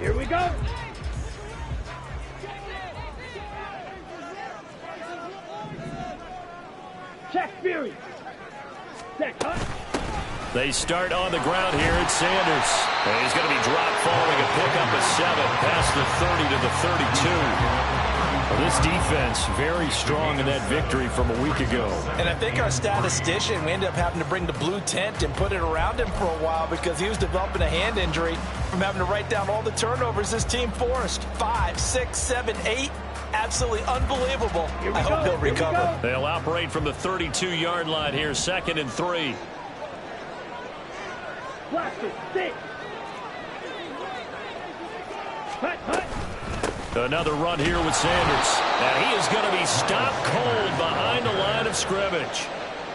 Here we go. Check Fury. Check Hunt. They start on the ground here. It's Sanders. And he's going to be dropped following a pickup of 7 past the 30 to the 32. Well, this defense very strong in that victory from a week ago. And I think our statistician, we ended up having to bring the blue tent and put it around him for a while because he was developing a hand injury from having to write down all the turnovers this team forced. 5, 6, 7, 8. Absolutely unbelievable. I hope he'll recover. They'll operate from the 32-yard line here, 2nd and 3. Blaster, 6. Hut, hut. Another run here with Sanders. And he is going to be stopped cold behind the line of scrimmage.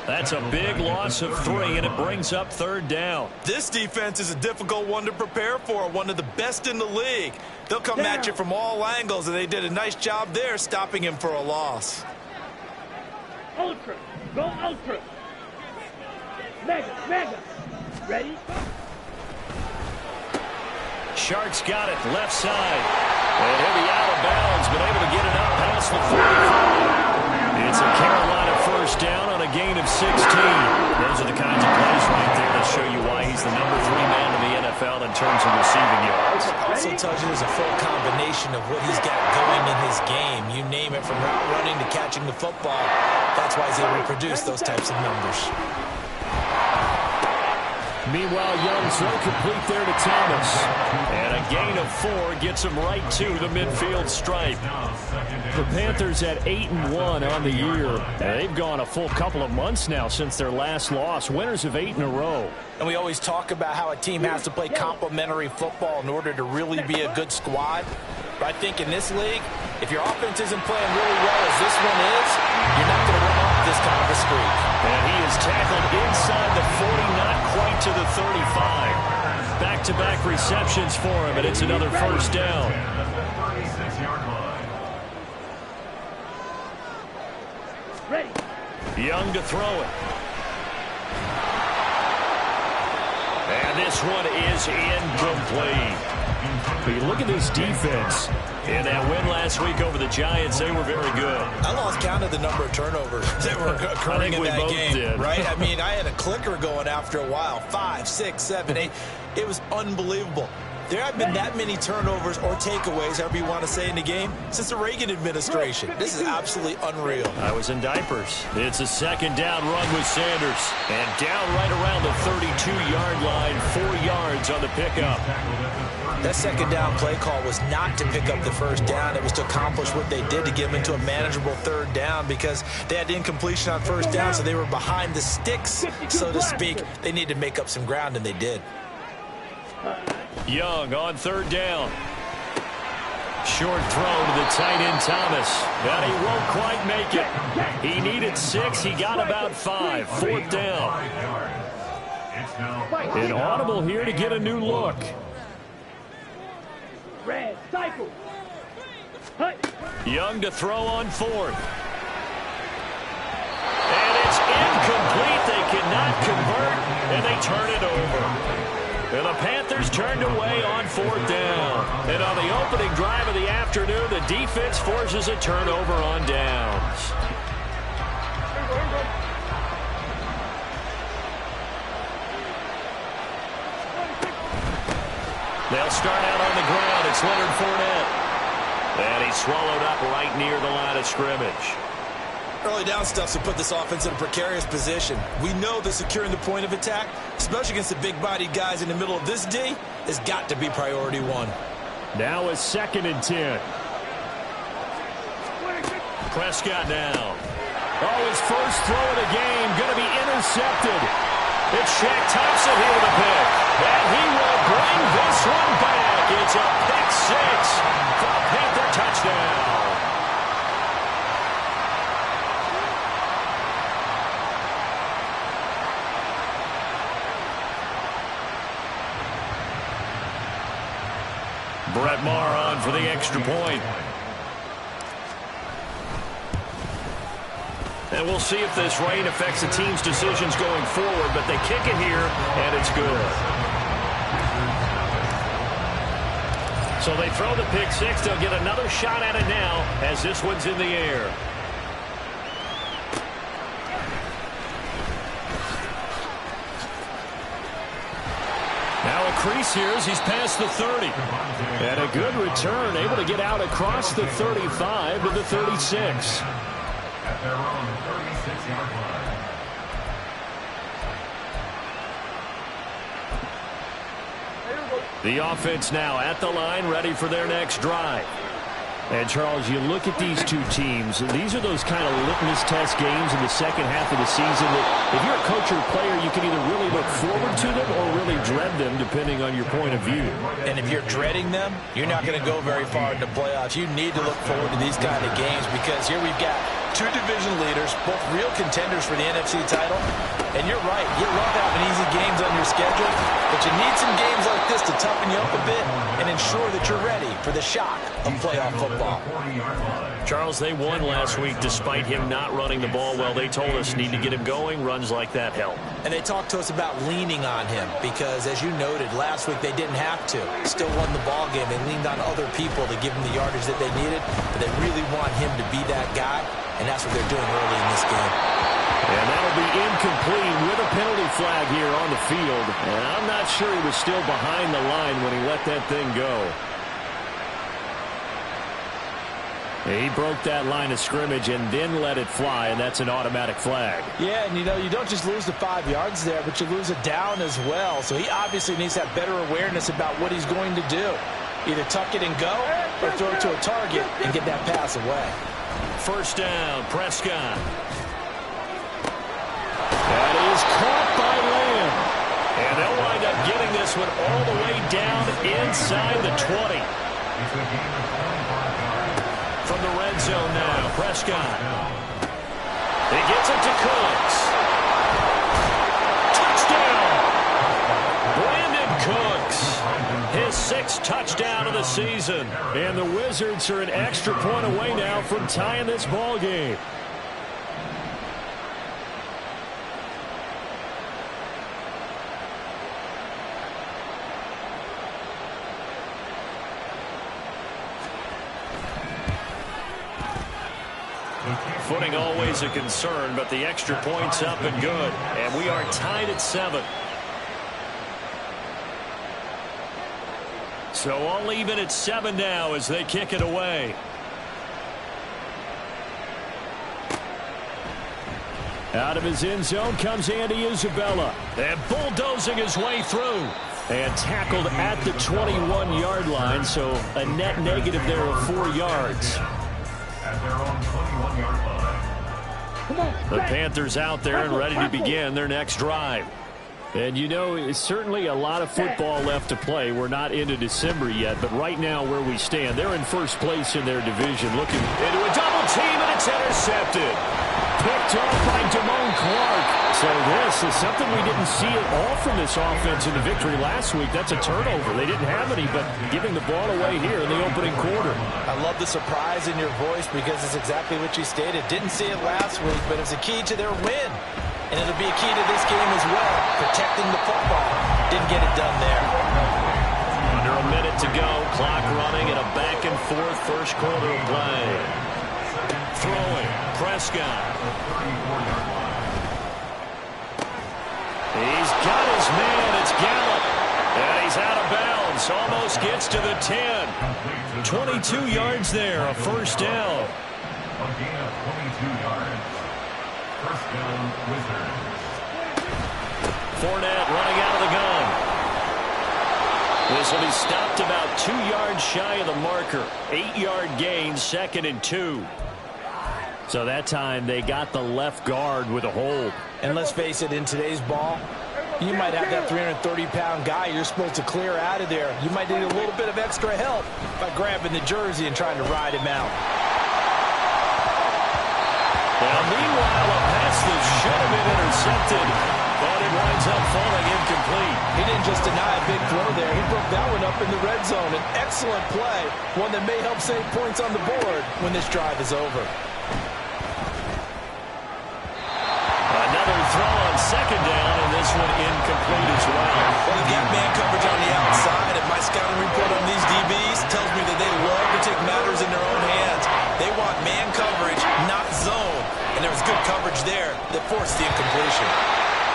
That's a big loss of 3, and it brings up 3rd down. This defense is a difficult one to prepare for, one of the best in the league. They'll come at you from all angles, and they did a nice job there stopping him for a loss. Ultra. Go ultra. Mega, mega. Ready? Sharks got it, left side. And he'll be out of bounds, but able to get it up past the 45. It's a Carolina 1st down on a gain of 16. Those are the kinds of plays right there that show you why he's the number 3 man in the NFL in terms of receiving yards. Also tells you there's a full combination of what he's got going in his game. You name it, from route running to catching the football. That's why he's able to produce those types of numbers. Meanwhile, Young throw complete there to Thomas. And a gain of 4 gets him right to the midfield stripe. The Panthers at 8-1 on the year. And they've gone a full couple of months now since their last loss. Winners of 8 in a row. And we always talk about how a team has to play complementary football in order to really be a good squad. But I think in this league, if your offense isn't playing really well as this one is, you're not going to run off this kind of a streak. And he is tackled inside the 40, not quite to the 35. Back-to-back receptions for him, and it's another 1st down. Ready. Young to throw it. And this one is incomplete. But you look at this defense. In that win last week over the Giants, they were very good. I lost count of the number of turnovers that were occurring in that game. Did. Right? I mean, I had a clicker going after a while. 5, 6, 7, 8. It was unbelievable. There have been that many turnovers or takeaways, however you want to say, in the game since the Reagan administration. This is absolutely unreal. I was in diapers. It's a 2nd down run with Sanders. And down right around the 32-yard line, 4 yards on the pickup. That 2nd down play call was not to pick up the 1st down. It was to accomplish what they did to get them into a manageable 3rd down because they had incompletion on 1st down, so they were behind the sticks, so to speak. They needed to make up some ground, and they did. Young on 3rd down. Short throw to the tight end Thomas. And he won't quite make it. He needed 6. He got about 5. 4th down. An audible here to get a new look. Red cycle. Hut. Young to throw on 4th. And it's incomplete. They cannot convert, and they turn it over. And the Panthers turned away on 4th down. And on the opening drive of the afternoon, the defense forces a turnover on downs. They'll start out on the ground. It's Leonard Fournette. And he's swallowed up right near the line of scrimmage. Early down stuff to put this offense in a precarious position. We know that securing the point of attack, especially against the big-bodied guys in the middle of this D, has got to be priority 1. Now a 2nd and 10. Prescott now. Oh, his first throw of the game going to be intercepted. It's Shaq Thompson here with a pick. And he will bring this one back. It's a pick 6 for a Panther touchdown. Brett Maher on for the extra point. And we'll see if this rain affects the team's decisions going forward, but they kick it here, and it's good. So they throw the pick six. They'll get another shot at it now as this one's in the air. Now a crease here as he's past the 30. And a good return, able to get out across the 35 to the 36. At their own 36-yard line. The offense now at the line, ready for their next drive. And, Charles, you look at these two teams, these are those kind of litmus test games in the second half of the season that if you're a coach or a player, you can either really look forward to them or really dread them, depending on your point of view. And if you're dreading them, you're not going to go very far in the playoffs. You need to look forward to these kind of games because here we've got two division leaders, both real contenders for the NFC title. And you're right, you love having easy games on your schedule, but you need some games like this to toughen you up a bit and ensure that you're ready for the shock of playoff football. Charles, they won last week despite him not running the ball well. They told us need to get him going. Runs like that help. And they talked to us about leaning on him because, as you noted, last week they didn't have to. Still won the ball game. They leaned on other people to give them the yardage that they needed, but they really want him to be that guy, and that's what they're doing early in this game. And that'll be incomplete with a penalty flag here on the field. And I'm not sure he was still behind the line when he let that thing go. He broke that line of scrimmage and then let it fly, and that's an automatic flag. Yeah, and you don't just lose the 5 yards there, but you lose it down as well. So he obviously needs to have better awareness about what he's going to do. Either tuck it and go or throw it to a target and get that pass away. First down, Prescott. That is caught by Lamb. And they'll wind up getting this one all the way down inside the 20. From the red zone now, Prescott. He gets it to Cooks. Touchdown! Brandon Cooks. His 6th touchdown of the season. And the Wizards are an extra point away now from tying this ball game. Footing always a concern, but the extra point's up and good. And we are tied at 7. So all even at 7 now as they kick it away. Out of his end zone comes Andy Isabella. And bulldozing his way through. And tackled at the 21-yard line, so a net negative there of 4 yards. At their own 21-yard line. The Panthers out there and ready to begin their next drive. And, you know, it's certainly a lot of football left to play. We're not into December yet, but right now where we stand, they're in first place in their division. Looking into a double team, and it's intercepted. Picked off by Damone Clark. So this is something we didn't see at all from this offense in the victory last week. That's a turnover. They didn't have any, but giving the ball away here in the opening quarter. I love the surprise in your voice because it's exactly what you stated. Didn't see it last week, but it's a key to their win. And it'll be a key to this game as well. Protecting the football. Didn't get it done there. Under a minute to go. Clock running in a back-and-forth first quarter of play. Throwing. Prescott. He's got his man. It's Gallup. And he's out of bounds. Almost gets to the 10. 22 yards there. A first down. A gain of 22 yards. First down, Wizards. Fournette running out of the gun. This will be stopped about 2 yards shy of the marker. 8-yard gain, 2nd and 2. So that time they got the left guard with a hold. And let's face it, in today's ball, you might have that 330-pound guy you're supposed to clear out of there. You might need a little bit of extra help by grabbing the jersey and trying to ride him out. Now, meanwhile, a pass that should have been intercepted, but it winds up falling incomplete. He didn't just deny a big throw there. He broke that one up in the red zone. An excellent play, one that may help save points on the board when this drive is over. Another throw on second down, and this one incomplete as well. Well, you got man coverage on the outside, and my scouting report on these DBs tells coverage there that forced the incompletion.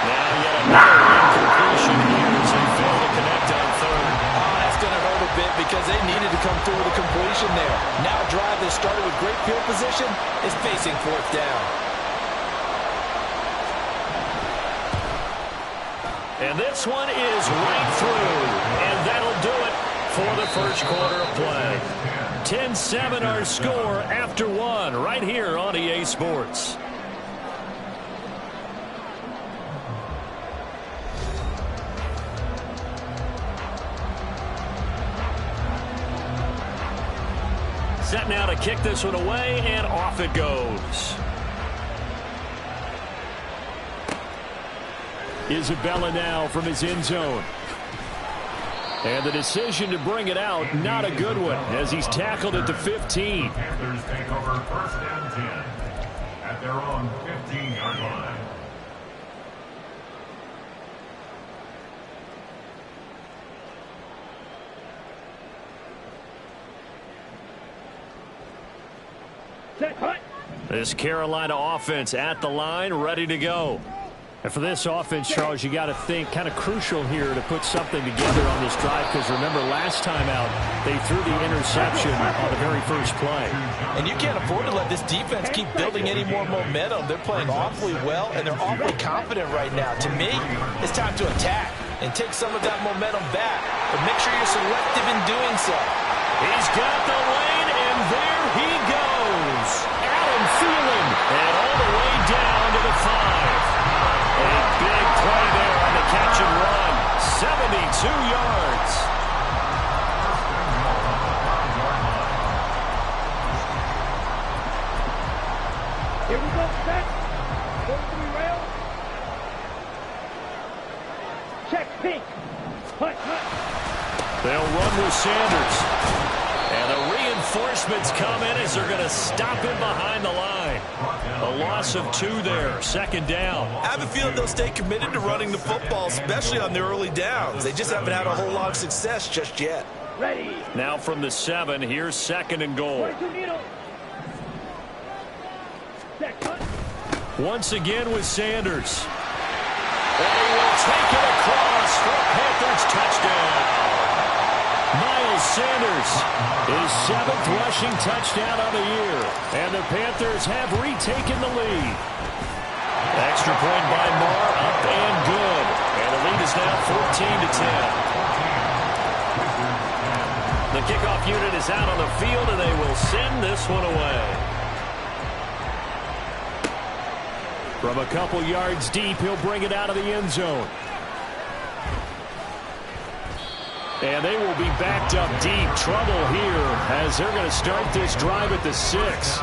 Now yet another incompletion here as they fail to connect on third. Oh, that's going to hurt a bit because they needed to come through with a completion there. Now a drive that started with great field position is facing fourth down. And this one is right through. And that'll do it for the first quarter of play. 10-7 our score after one right here on EA Sports. Set now to kick this one away, and off it goes. Isabella now from his end zone. And the decision to bring it out, not a good one, as he's tackled at the 15. Panthers take over first and 10 at their own 15-yard line. Set, hut. This Carolina offense at the line, ready to go. And for this offense, Charles, you got to think kind of crucial here to put something together on this drive, because remember last time out they threw the interception on the very first play. And you can't afford to let this defense keep building any more momentum. They're playing awfully well, and they're awfully confident right now. To me, it's time to attack and take some of that momentum back. But make sure you're selective in doing so. He's got the lane, and there he goes. Adam Thielen, and all the way down to the 5. A big play there on the catch and run. 72 yards. Here we go, set. Go three rail. Check pink. Hut, hut. They'll run with Sanders. And the reinforcements come in as they're going to stop him behind the line. A loss of 2 there, second down. I have a feeling they'll stay committed to running the football, especially on their early downs. They just haven't had a whole lot of success just yet. Ready. Now from the 7, here's second and goal. 22 needle. Set, hut. Once again with Sanders. And he will take it across for a Panthers touchdown. Miles Sanders, his 7th rushing touchdown of the year. And the Panthers have retaken the lead. Extra point by Marr, up and good. And the lead is now 14-10. The kickoff unit is out on the field, and they will send this one away. From a couple yards deep, he'll bring it out of the end zone. And they will be backed up deep. Trouble here as they're going to start this drive at the 6.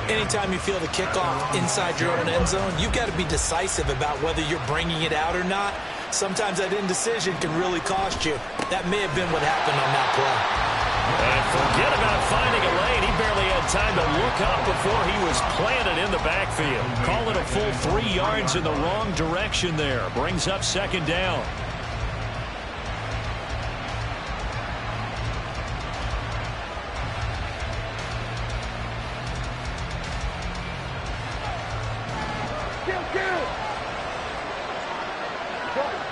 Anytime you feel the kickoff inside your own end zone, you've got to be decisive about whether you're bringing it out or not. Sometimes that indecision can really cost you. That may have been what happened on that play. And forget about finding a lane. He barely had time to look up before he was planted in the backfield. Call it a full 3 yards in the wrong direction there. Brings up second down.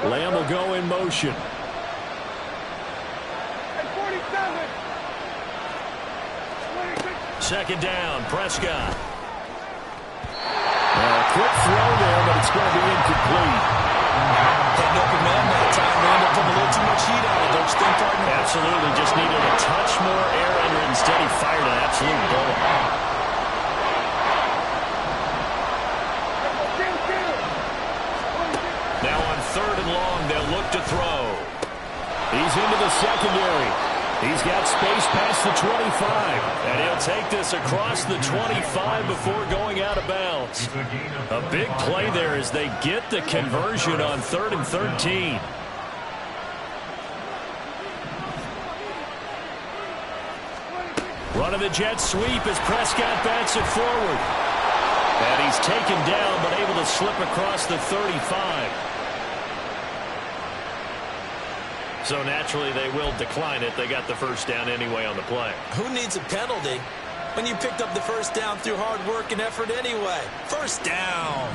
Lamb will go in motion. Second down, Prescott. Quick throw there, but it's going to be incomplete. Had no command that time. They ended up putting a little too much heat on it, don't you think, partner? Absolutely, just needed a touch more air under it. Instead, he fired an absolute bullet. Now on third and long, they'll look to throw. He's into the secondary. He's got space past the 25. And he'll take this across the 25 before going out of bounds. A big play there as they get the conversion on 3rd and 13. Running the jet sweep as Prescott bats it forward. And he's taken down but able to slip across the 35. So naturally they will decline it. They got the first down anyway on the play. Who needs a penalty when you picked up the first down through hard work and effort anyway. First down.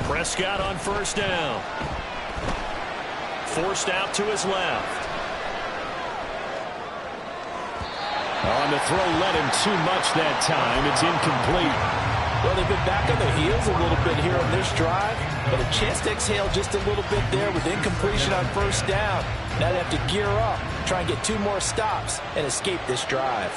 Prescott on first down. Forced out to his left. On the throw, led him too much that time. It's incomplete. Well, they've been back on their heels a little bit here on this drive, but a chance to exhale just a little bit there with incompletion on first down. Now they have to gear up, try and get 2 more stops, and escape this drive.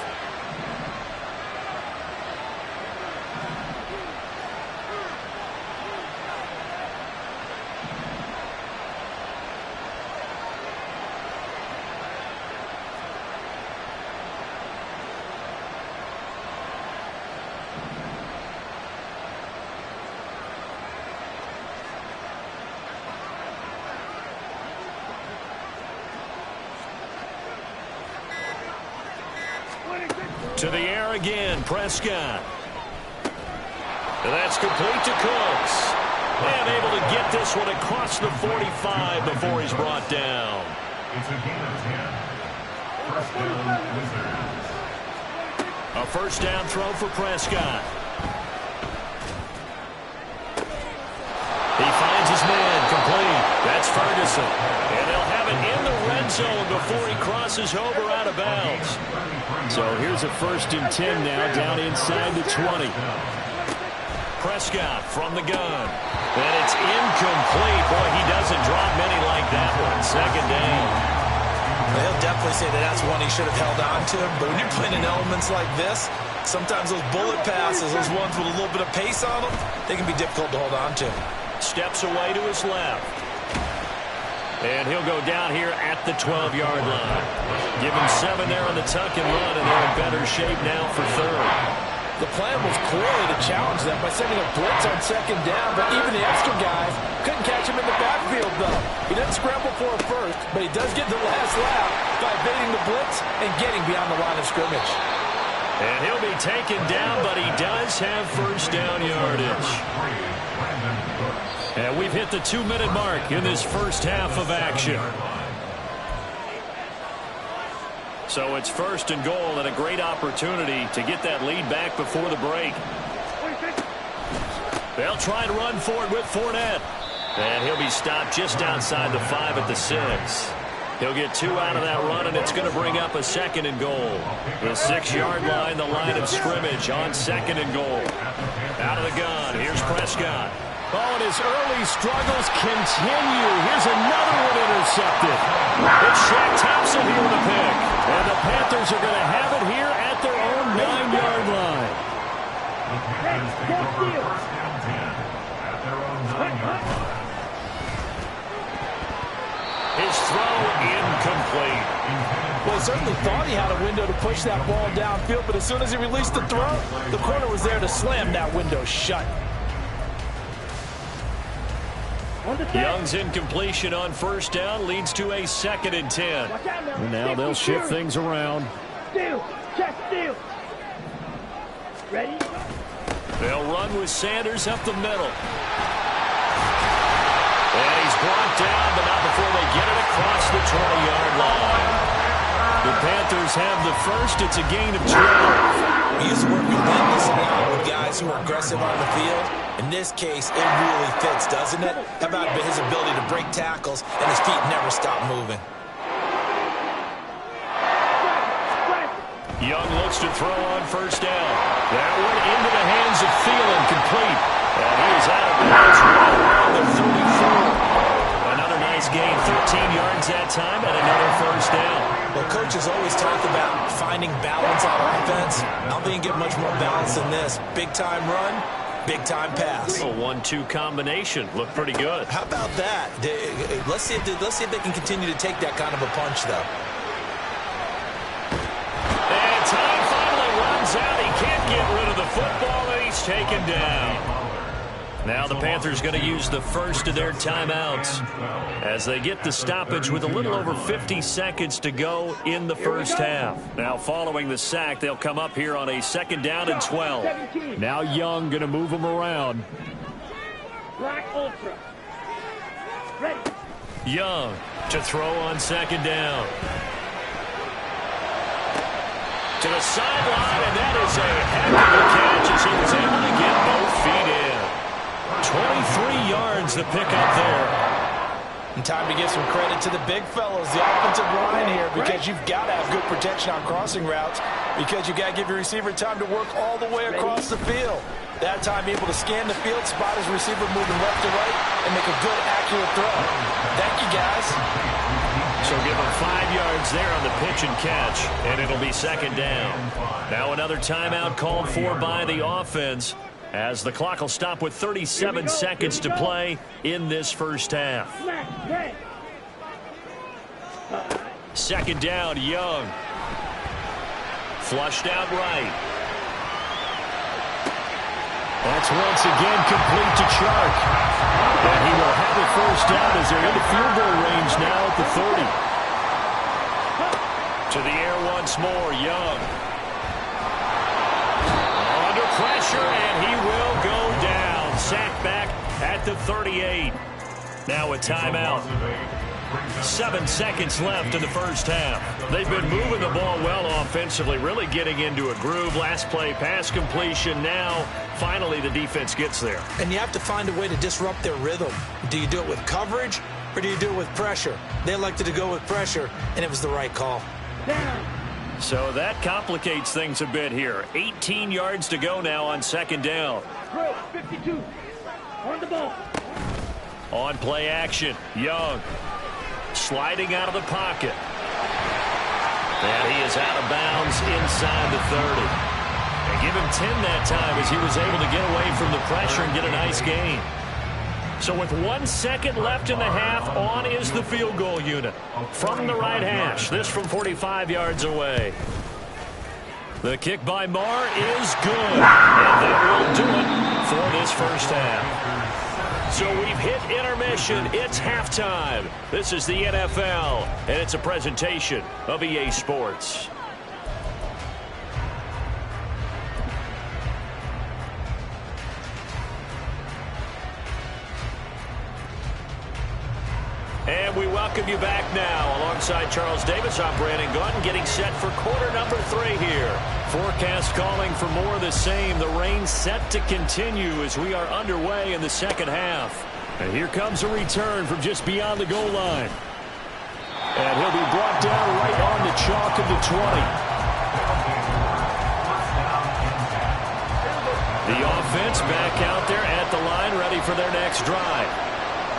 To the air again, Prescott. And that's complete to Cooks. And able to get this one across the 45 before he's brought down. It's a gain of 10. First down, Wizards. A first down throw for Prescott. He finds his man complete. That's Ferguson. And they'll have it in the red zone before he crosses over out of bounds. So here's a 1st and 10 now, down inside the 20. Prescott from the gun. And it's incomplete. Boy, he doesn't drop many like that one. Second down. They'll definitely say that that's one he should have held on to. But when you're playing in elements like this, sometimes those bullet passes, those ones with a little bit of pace on them, they can be difficult to hold on to. Steps away to his left. And he'll go down here at the 12-yard line. Give him 7 there on the tuck and run, and they're in better shape now for 3rd. The plan was clearly to challenge them by sending a blitz on 2nd down, but even the extra guys couldn't catch him in the backfield, though. He doesn't scramble for a first, but he does get the last lap by evading the blitz and getting beyond the line of scrimmage. And he'll be taken down, but he does have first down yardage. And we've hit the 2-minute mark in this first half of action. So it's 1st and goal and a great opportunity to get that lead back before the break. They'll try and run for it with Fournette. And he'll be stopped just outside the 5 at the 6. He'll get 2 out of that run, and it's going to bring up a 2nd and goal. The 6-yard line, the line of scrimmage on 2nd and goal. Out of the gun, here's Prescott. Oh, and his early struggles continue. Here's another one intercepted. It's Shaq Thompson here with a pick. And the Panthers are going to have it here at their own 9-yard line. The Panthers take over 1st down 10 at their own 9-yard line. His throw incomplete. Well, he certainly thought he had a window to push that ball downfield, but as soon as he released the throw, the corner was there to slam that window shut. Young's incompletion on first down leads to a 2nd and 10. And now they'll shift things around. Steal. Check steal. Ready? They'll run with Sanders up the middle. And he's brought down, but not before they get it across the 20-yard line. The Panthers have the first. It's a gain of 12. He used to work relentless a lot with guys who are aggressive on the field. In this case, it really fits, doesn't it? How about his ability to break tackles and his feet never stop moving? Young looks to throw on first down. That one into the hands of Thielen, complete. And he is out of bounds right around the 34. Another nice gain, 13 yards that time, and another first down. Well, coaches always talk about finding balance on offense. I don't think you get much more balance than this. Big-time run, big-time pass. A 1-2 combination. Looked pretty good. How about that? Let's see if they can continue to take that kind of a punch, though. And time finally runs out. He can't get rid of the football, and he's taken down. Now the Panthers going to use the first of their timeouts as they get the stoppage with a little over 50 seconds to go in the first half. Now following the sack, they'll come up here on a 2nd down and 12. Now Young going to move them around. Black Ultra. Ready. Young to throw on second down. To the sideline, and that is a heck of a catch as he was able to get both feet in. 23 yards the pickup there. And time to give some credit to the big fellas, the offensive line here, because you've got to have good protection on crossing routes, because you've got to give your receiver time to work all the way across the field. That time, able to scan the field, spot his receiver moving left to right, and make a good, accurate throw. Thank you, guys. So give him 5 yards there on the pitch and catch, and it'll be second down. Now another timeout called for by the offense, as the clock will stop with 37 seconds to play in this first half. Second down, Young. Flushed out right. That's once again complete to Chark. And he will have a first down as they're in the field goal range now at the 30. To the air once more, Young. Under pressure, and he will go down. Sacked back at the 38. Now a timeout. 7 seconds left in the first half. They've been moving the ball well offensively, really getting into a groove. Last play, pass completion. Now, finally, the defense gets there. And you have to find a way to disrupt their rhythm. Do you do it with coverage, or do you do it with pressure? They elected to go with pressure, and it was the right call. So that complicates things a bit here. 18 yards to go now on second down. 52. On the ball. On play action, Young. Sliding out of the pocket. And he is out of bounds inside the 30. And give him 10 that time as he was able to get away from the pressure and get a nice gain. So with 1 second left in the half, on is the field goal unit. From the right hash, this from 45 yards away. The kick by Marr is good. And that will do it for this first half. So we've hit intermission. It's halftime. This is the NFL, and it's a presentation of EA Sports. And we welcome you back now. Alongside Charles Davis, I'm Brandon Gunn, getting set for quarter number 3 here. Forecast calling for more of the same. The rain set to continue as we are underway in the second half. And here comes a return from just beyond the goal line. And he'll be brought down right on the chalk of the 20. The offense back out there at the line, ready for their next drive.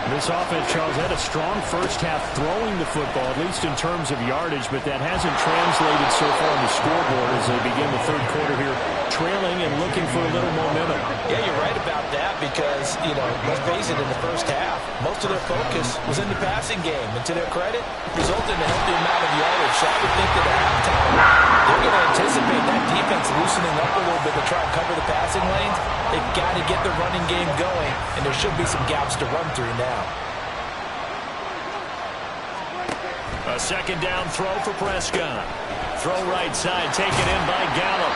This offense, Charles, had a strong first half throwing the football, at least in terms of yardage, but that hasn't translated so far on the scoreboard as they begin the third quarter here, trailing and looking for a little momentum. Yeah, you're right about that because, let's face it, in the first half, most of their focus was in the passing game. And to their credit, resulted in a healthy amount of yardage. So I would think that at halftime, they're going to anticipate that defense loosening up a little bit to try and cover the passing lanes. They've got to get the running game going, and there should be some gaps to run through now. A second down throw for Prescott. Throw right side, taken in by Gallup.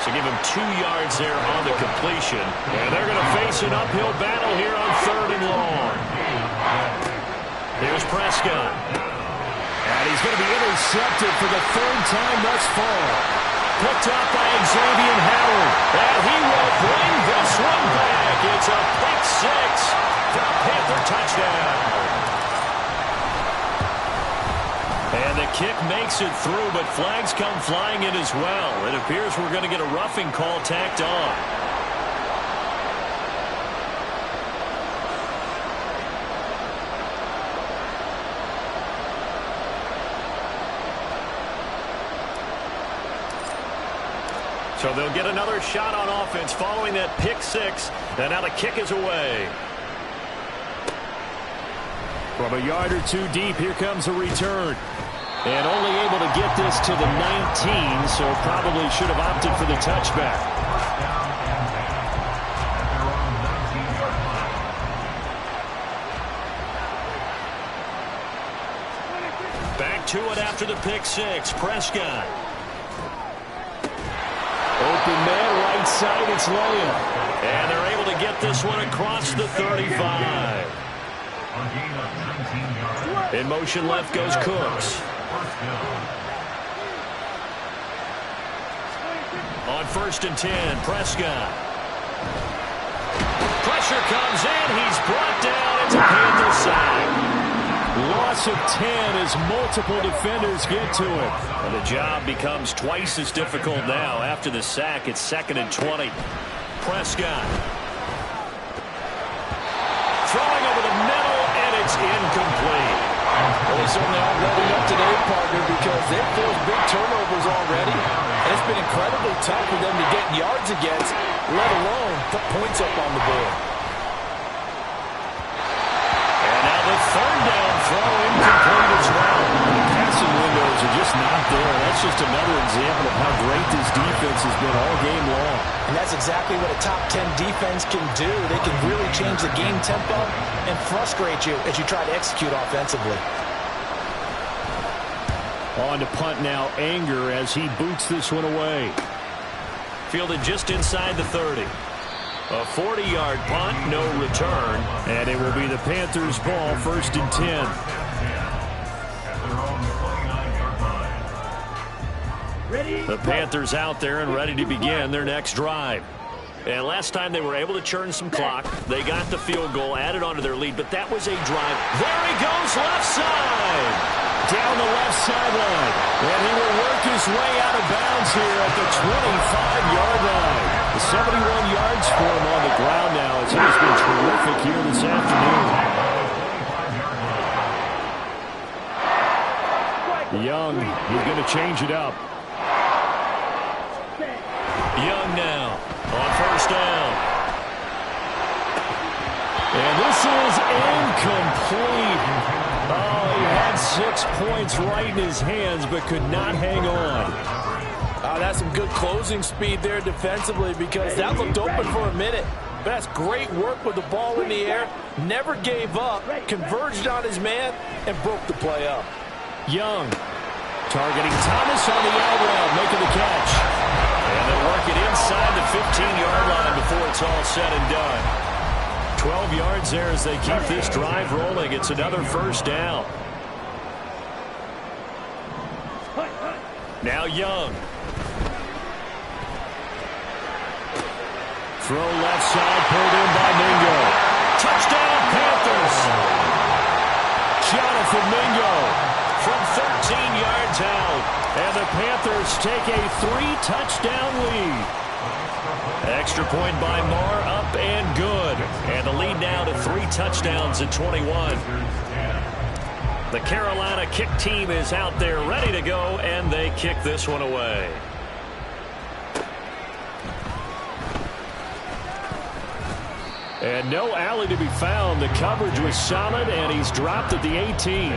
So give him 2 yards there on the completion. And they're going to face an uphill battle here on 3rd and long. Here's Prescott. And he's going to be intercepted for the 3rd time thus far. Picked up by Xavier Howard. And he will bring this one back. It's a pick 6 for a Panther touchdown. And the kick makes it through, but flags come flying in as well. It appears we're going to get a roughing call tacked on. So they'll get another shot on offense following that pick 6. And now the kick is away. From a yard or 2 deep, here comes a return. And only able to get this to the 19, so probably should have opted for the touchback. Back to it after the pick 6. Prescott. Open man, right side, it's Leia. And they're able to get this one across the 35. In motion left goes Cooks. On 1st and 10, Prescott. Pressure comes in. He's brought down. It's a Panther sack. Loss of 10 as multiple defenders get to him. And the job becomes twice as difficult now. After the sack, it's 2nd and 20. Prescott. Throwing over the middle, and it's incomplete. Well, they certainly aren't letting up today, partner, because they've forced big turnovers already. And it's been incredibly tough for them to get yards against, let alone put points up on the board. And now the 3rd down throw incomplete as well. The passing windows are just not there. That's just another example of how great this defense has been all game long. And that's exactly what a top 10 defense can do. They can really change the game tempo and frustrate you as you try to execute offensively. On to punt now, Anger, as he boots this one away. Fielded just inside the 30. A 40-yard punt, no return. And it will be the Panthers' ball, 1st and 10. The Panthers out there and ready to begin their next drive. And last time they were able to churn some clock. They got the field goal added onto their lead, but that was a drive. There he goes, left side. Down the left sideline. And he will work his way out of bounds here at the 25-yard line. The 71 yards for him on the ground now, as he has been terrific here this afternoon. Young, he's going to change it up. Young now on 1st down. And this is incomplete. Oh, he had 6 points right in his hands, but could not hang on. That's some good closing speed there defensively, because that looked open for a minute. But that's great work with the ball in the air. Never gave up, converged on his man, and broke the play up. Young targeting Thomas on the out route, making the catch. And they'll work it inside the 15-yard line before it's all said and done. 12 yards there as they keep this drive rolling. It's another 1st down. Now Young. Throw left side, pulled in by Mingo. Touchdown Panthers. Jonathan Mingo from 13 yards out. And the Panthers take a 3-touchdown lead. Extra point by Marr, up and good. And the lead now to 3 touchdowns at 21. The Carolina kick team is out there ready to go, and they kick this one away. And no alley to be found. The coverage was solid, and he's dropped at the 18.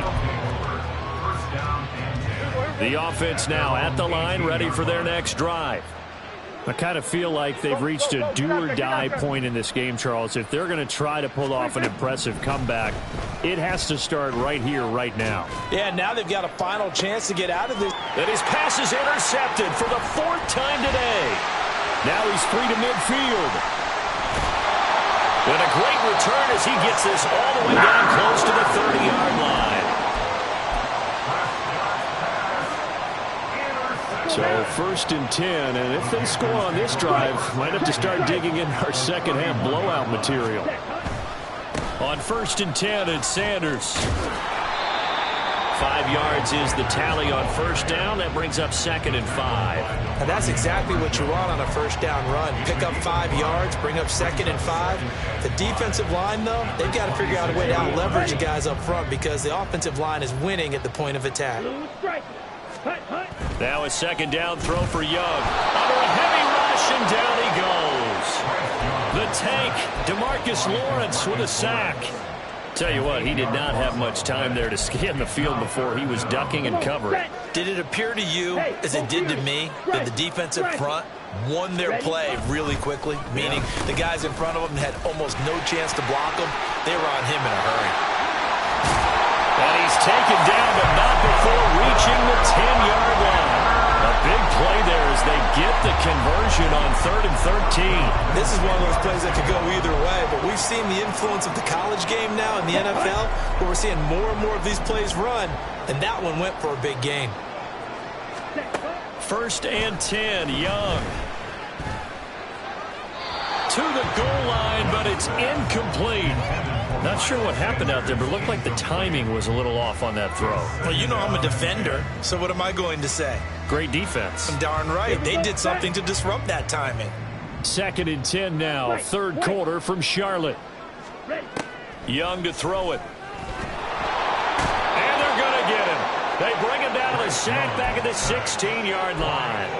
The offense now at the line, ready for their next drive. I kind of feel like they've reached a do-or-die point in this game, Charles. If they're going to try to pull off an impressive comeback, it has to start right here, right now. Yeah, now they've got a final chance to get out of this. And his pass is intercepted for the 4th time today. Now he's free to midfield. And a great return as he gets this all the way down close to the 30-yard line. So 1st and 10, and if they score on this drive, might have to start digging in our second half blowout material. On 1st and 10, it's Sanders. 5 yards is the tally on 1st down. That brings up 2nd and 5. And that's exactly what you want on a 1st down run. Pick up 5 yards, bring up 2nd and 5. The defensive line, though, they've got to figure out a way to out-leverage the guys up front, because the offensive line is winning at the point of attack. Now a 2nd down throw for Young. Under a heavy rush, and down he goes. The tank, DeMarcus Lawrence, with a sack. Tell you what, he did not have much time there to scan the field before he was ducking and covering. Did it appear to you, as it did to me, that the defensive front won their play really quickly? Meaning the guys in front of them had almost no chance to block him. They were on him in a hurry. And he's taken down, but not before reaching the 10-yard line. A big play there as they get the conversion on 3rd and 13. This is one of those plays that could go either way, but we've seen the influence of the college game now in the NFL, where we're seeing more and more of these plays run, and that one went for a big gain. 1st and 10, Young. To the goal line, but it's incomplete. Not sure what happened out there, but it looked like the timing was a little off on that throw. Well, you know I'm a defender, so what am I going to say? Great defense. I'm darn right. They did something to disrupt that timing. 2nd and 10 now, 3rd quarter from Charlotte. Young to throw it. And they're going to get him. They bring him down to the sack back at the 16-yard line.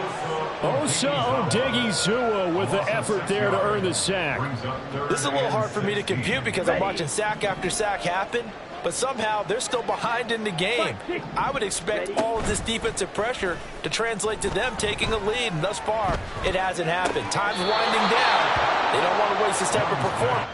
Osa Odighizuwa with the effort there to earn the sack. This is a little hard for me to compute because I'm watching sack after sack happen, but somehow they're still behind in the game. I would expect all of this defensive pressure to translate to them taking a lead, and thus far, it hasn't happened. Time's winding down. They don't want to waste this type of performance.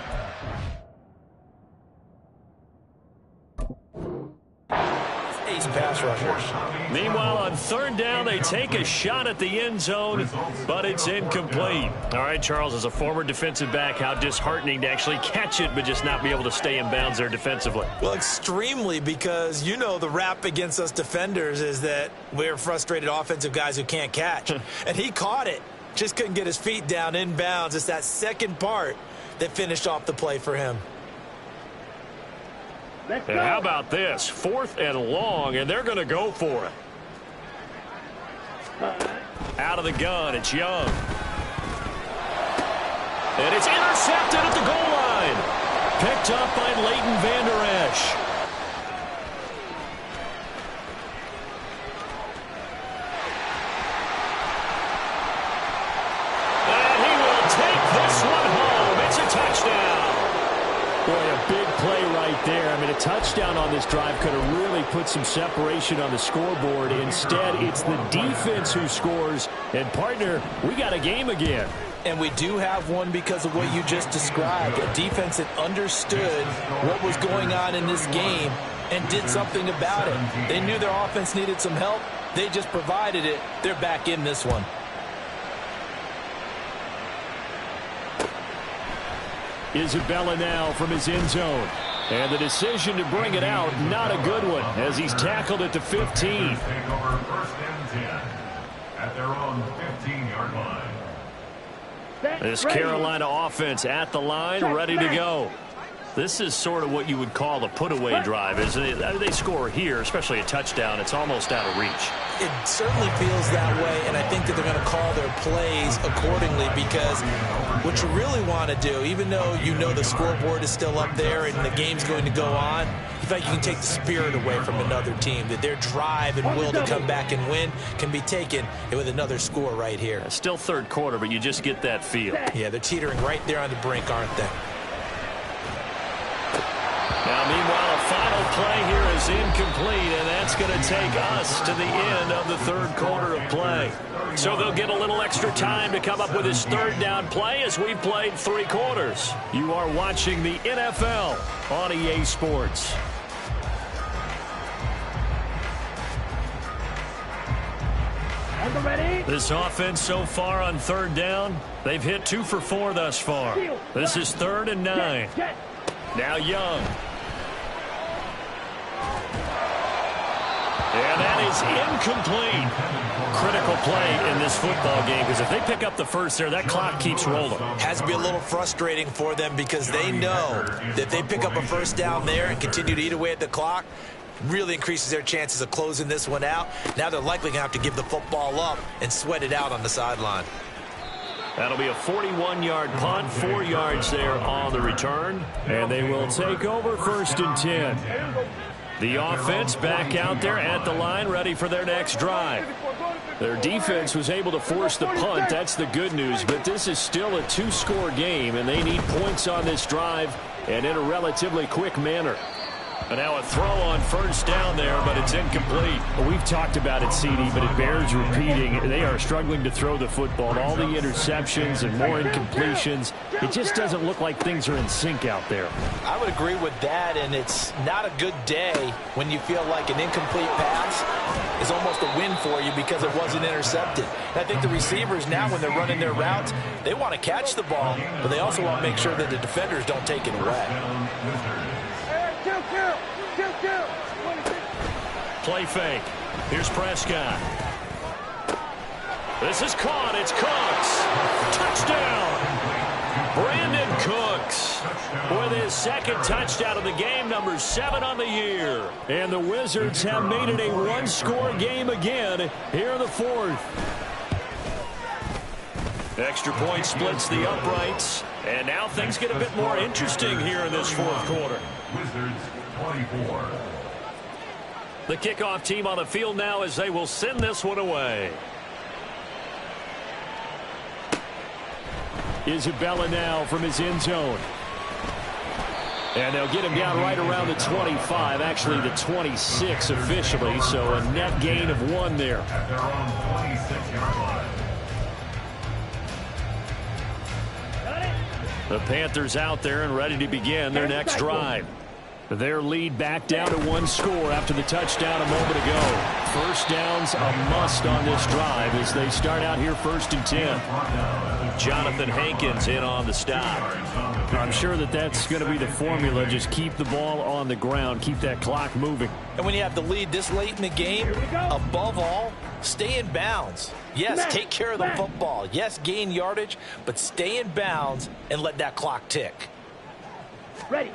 Pass rushers. Meanwhile, on 3rd down, they take a shot at the end zone, but it's incomplete. All right, Charles, as a former defensive back, how disheartening to actually catch it, but just not be able to stay in bounds there defensively. Well, extremely, because you know the rap against us defenders is that we're frustrated offensive guys who can't catch. And he caught it. Just couldn't get his feet down in bounds. It's that second part that finished off the play for him. And how about this? 4th and long, and they're going to go for it. Out of the gun, it's Young. And it's intercepted at the goal line. Picked up by Leighton Vander Esch. And he will take this one home. It's a touchdown. Boy, a big play right there. I mean, a touchdown on this drive could have really put some separation on the scoreboard. Instead, it's the defense who scores. And, partner, we got a game again. And we do have one because of what you just described. A defense that understood what was going on in this game and did something about it. They knew their offense needed some help. They just provided it. They're back in this one. Isabella now from his end zone. And the decision to bring it out, not a good one, as he's tackled at the 15. Take over 1st and 10 at their own 15-yard line. This Carolina offense at the line, ready to go. This is sort of what you would call a put-away drive, isn't it? I mean, they score here, especially a touchdown. It's almost out of reach. It certainly feels that way, and I think that they're going to call their plays accordingly, because what you really want to do, even though you know the scoreboard is still up there and the game's going to go on, you feel like you can take the spirit away from another team, that their drive and will to come back and win can be taken with another score right here. Still 3rd quarter, but you just get that feel. Yeah, they're teetering right there on the brink, aren't they? Now, meanwhile, a final play here is incomplete, and that's going to take us to the end of the 3rd quarter of play. So they'll get a little extra time to come up with his 3rd down play as we've played 3 quarters. You are watching the NFL on EA Sports. This offense so far on 3rd down, they've hit 2 for 4 thus far. This is 3rd and 9. Now Young. And that is incomplete. Critical play in this football game, because if they pick up the first there, that clock keeps rolling. Has to be a little frustrating for them, because they know that if they pick up a 1st down there and continue to eat away at the clock, really increases their chances of closing this one out. Now they're likely going to have to give the football up and sweat it out on the sideline. That'll be a 41-yard punt, 4 yards there on the return. And they will take over 1st and 10. The offense back out there at the line, ready for their next drive. Their defense was able to force the punt. That's the good news. But this is still a 2-score game, and they need points on this drive and in a relatively quick manner. And now a throw on first down there, but it's incomplete. Well, we've talked about it, CD, but it bears repeating. They are struggling to throw the football. All the interceptions and more incompletions. It just doesn't look like things are in sync out there. I would agree with that, and it's not a good day when you feel like an incomplete pass is almost a win for you because it wasn't intercepted. And I think the receivers now, when they're running their routes, they want to catch the ball, but they also want to make sure that the defenders don't take it away. Play fake. Here's Prescott. This is caught. It's Cooks. Touchdown. Brandon Cooks with his second touchdown of the game, number 7 on the year. And the Wizards have made it a one-score game again here in the fourth. Extra point splits the uprights. And now things get a bit more interesting here in this fourth quarter. Wizards 24. The kickoff team on the field now as they will send this one away. Isabella now from his end zone. And they'll get him down right around the 25, actually the 26 officially, so a net gain of 1 there. At their own 26-yard line. The Panthers out there and ready to begin their next drive. Their lead back down to 1 score after the touchdown a moment ago. First down's a must on this drive as they start out here 1st and 10. Jonathan Hankins in on the stop. I'm sure that that's going to be the formula. Just keep the ball on the ground. Keep that clock moving. And when you have the lead this late in the game, above all, stay in bounds. Yes, take care of the football. Yes, gain yardage, but stay in bounds and let that clock tick. Ready.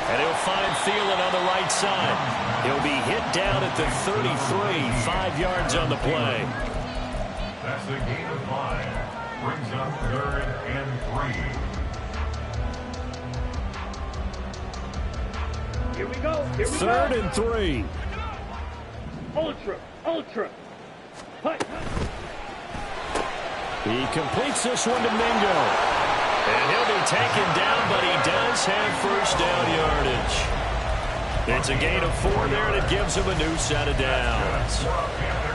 And he'll find Thielen on the right side. He'll be hit down at the 33, 5 yards on the play. That's a gain of 5. Brings up 3rd and 3. Here we go. 3rd and 3. Ultra. Hut. He completes this one to Mingo. And he'll be taken down, but he does have first down yardage. It's a gain of 4 there, and it gives him a new set of downs.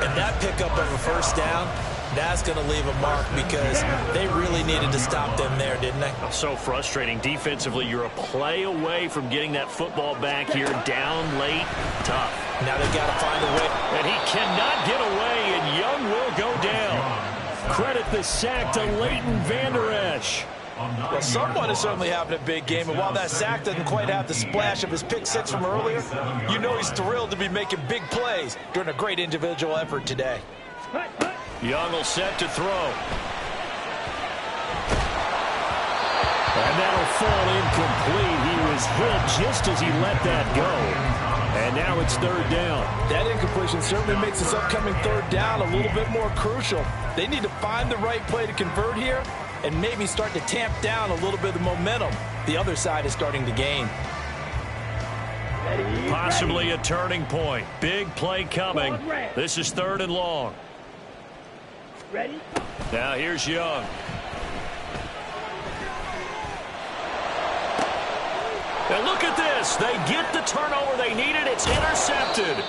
And that pickup of a first down, that's going to leave a mark because they really needed to stop them there, didn't they? So frustrating. Defensively, you're a play away from getting that football back here down late. Tough. Now they've got to find a way. And he cannot get away, and Young will go down. Credit the sack to Leighton Vander Esch. Well, someone is certainly having a big game, and while that sack doesn't quite have the splash of his pick 6 from earlier, you know he's thrilled to be making big plays during a great individual effort today. Young will set to throw. And that'll fall incomplete. He was hit just as he let that go. And now it's 3rd down. That incompletion certainly makes this upcoming 3rd down a little bit more crucial. They need to find the right play to convert here and maybe start to tamp down a little bit of the momentum the other side is starting to gain. Possibly a turning point. Big play coming. This is 3rd and long. Ready? Now here's Young. And look at this. They get the turnover they needed. It's intercepted.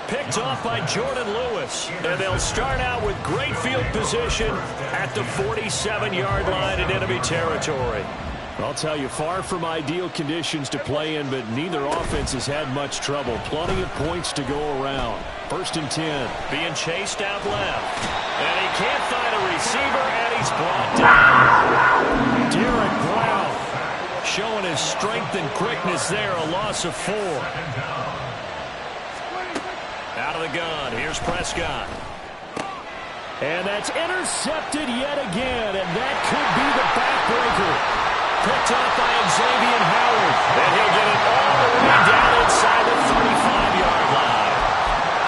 Picked off by Jordan Lewis. And they'll start out with great field position at the 47-yard line in enemy territory. I'll tell you, far from ideal conditions to play in, but neither offense has had much trouble. Plenty of points to go around. 1st and 10. Being chased out left. And he can't find a receiver, and he's brought down. Derek Brown showing his strength and quickness there. A loss of 4. Out of the gun. Here's Prescott. And that's intercepted yet again, and that could be the backbreaker. Picked up by Xavier Howard. And he'll get it all the way down inside the 35-yard line.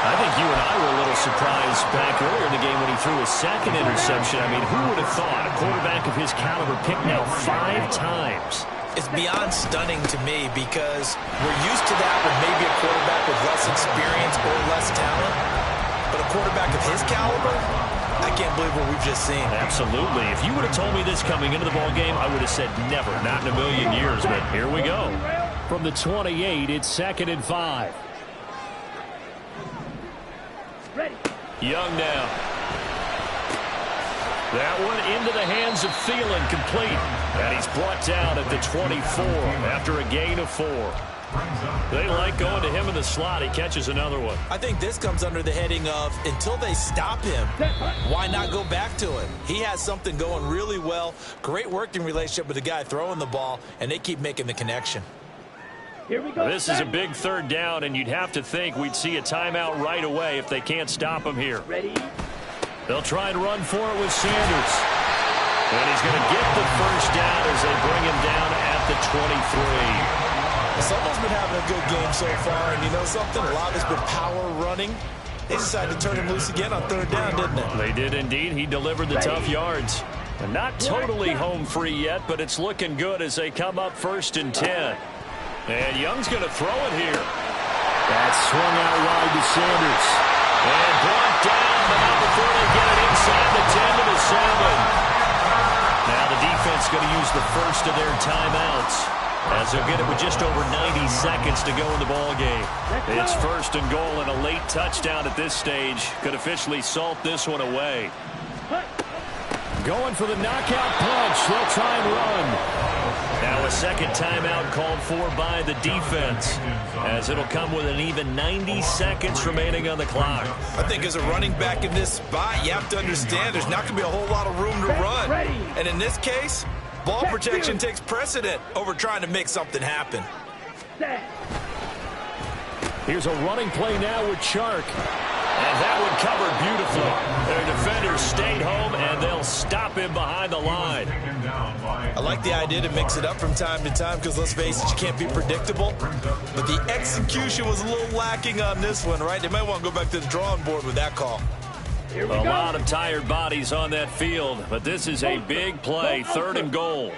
I think you and I were a little surprised back earlier in the game when he threw his 2nd interception. I mean, who would have thought a quarterback of his caliber picked now 5 times? It's beyond stunning to me because we're used to that with maybe a quarterback with less experience or less talent. But a quarterback of his caliber, I can't believe what we've just seen. Absolutely. If you would have told me this coming into the ball game, I would have said never, not in a million years. But here we go. From the 28, it's 2nd and 5. Ready. Young now. That one into the hands of Thielen, complete. And he's brought down at the 24 after a gain of 4. They like going to him in the slot. He catches another one. I think this comes under the heading of until they stop him, why not go back to him? He has something going really well. Great working relationship with the guy throwing the ball, and they keep making the connection. Here we go. This is a big 3rd down, and you'd have to think we'd see a timeout right away if they can't stop him here. Ready. They'll try and run for it with Sanders. And he's going to get the 1st down as they bring him down at the 23. Someone's been having a good game so far, and you know something? A lot has been power running. They decided to turn him loose again on 3rd down, didn't they? They did indeed. He delivered the tough yards. And not totally home free yet, but it's looking good as they come up 1st and 10. And Young's going to throw it here. That's swung out wide to Sanders. And brought down, but not before they get it inside the 10 to the 7. Now the defense going to use the first of their timeouts, as they'll get it with just over 90 seconds to go in the ball game. It's 1st and goal, and a late touchdown at this stage could officially salt this one away. Going for the knockout punch. They'll try and run. Now a 2nd timeout called for by the defense, as it'll come with an even 90 seconds remaining on the clock. I think as a running back in this spot, you have to understand there's not going to be a whole lot of room to run. And in this case, ball protection takes precedent over trying to make something happen. Here's a running play now with Chark. And that one covered beautifully. Their defenders stayed home, and they'll stop him behind the line. I like the idea to mix it up from time to time because, let's face it, you can't be predictable. But the execution was a little lacking on this one, right? They might want to go back to the drawing board with that call. A lot of tired bodies on that field, but this is a big play, 3rd and goal.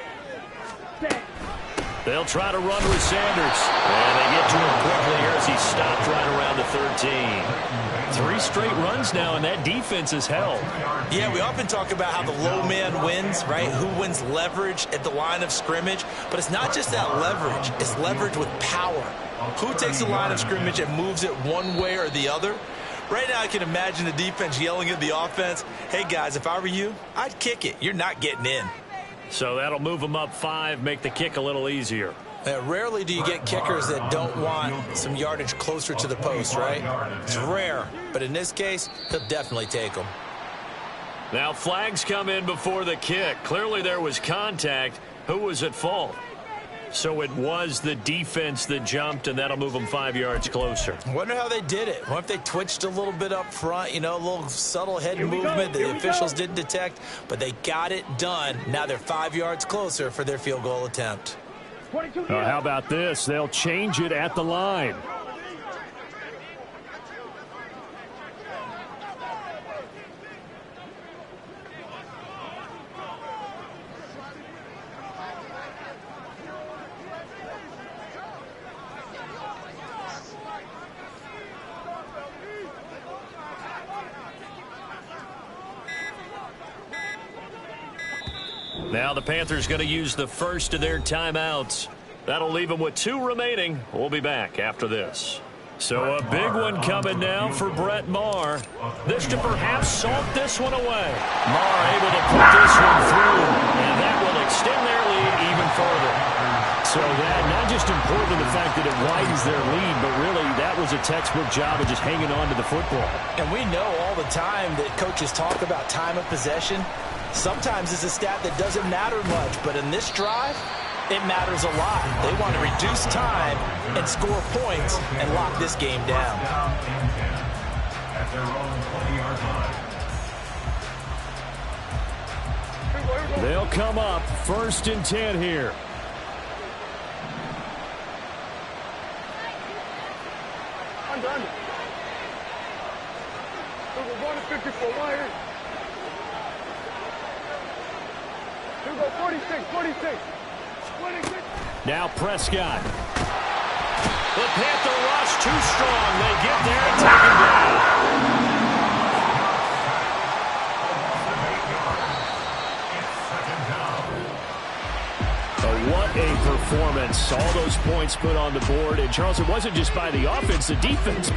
They'll try to run with Sanders. And they get to him quickly here as he's stopped right around the 13. 3 straight runs now, and that defense is held. Yeah, we often talk about how the low man wins, right? Who wins leverage at the line of scrimmage. But it's not just that leverage. It's leverage with power. Who takes the line of scrimmage and moves it one way or the other? Right now I can imagine the defense yelling at the offense, hey, guys, if I were you, I'd kick it. You're not getting in. So that'll move them up 5, make the kick a little easier. Rarely do you get kickers that don't want some yardage closer to the post, right? It's rare, but in this case, he'll definitely take them. Now flags come in before the kick. Clearly there was contact. Who was at fault? So it was the defense that jumped, and that'll move them 5 yards closer. I wonder how they did it. What if they twitched a little bit up front, you know, a little subtle head movement that the officials didn't detect, but they got it done. Now they're 5 yards closer for their field goal attempt. How about this? They'll change it at the line. Now the Panthers going to use the first of their timeouts. That'll leave them with 2 remaining. We'll be back after this. So a big one coming now for Brett Maher. This to perhaps salt this one away. Maher able to put this one through, and that will extend their lead even further. So that not just important the fact that it widens their lead, but really that was a textbook job of just hanging on to the football. And we know all the time that coaches talk about time of possession. Sometimes it's a stat that doesn't matter much, but in this drive, it matters a lot. They want to reduce time and score points and lock this game down. At their own 20-yard line. They'll come up 1st and 10 here. I'm done. So we're going to 54 wire. Here we go, 46, 46. 26. Now Prescott. The Panther rush too strong. They get there and take him down. What a performance. All those points put on the board. And, Charles, it wasn't just by the offense. The defense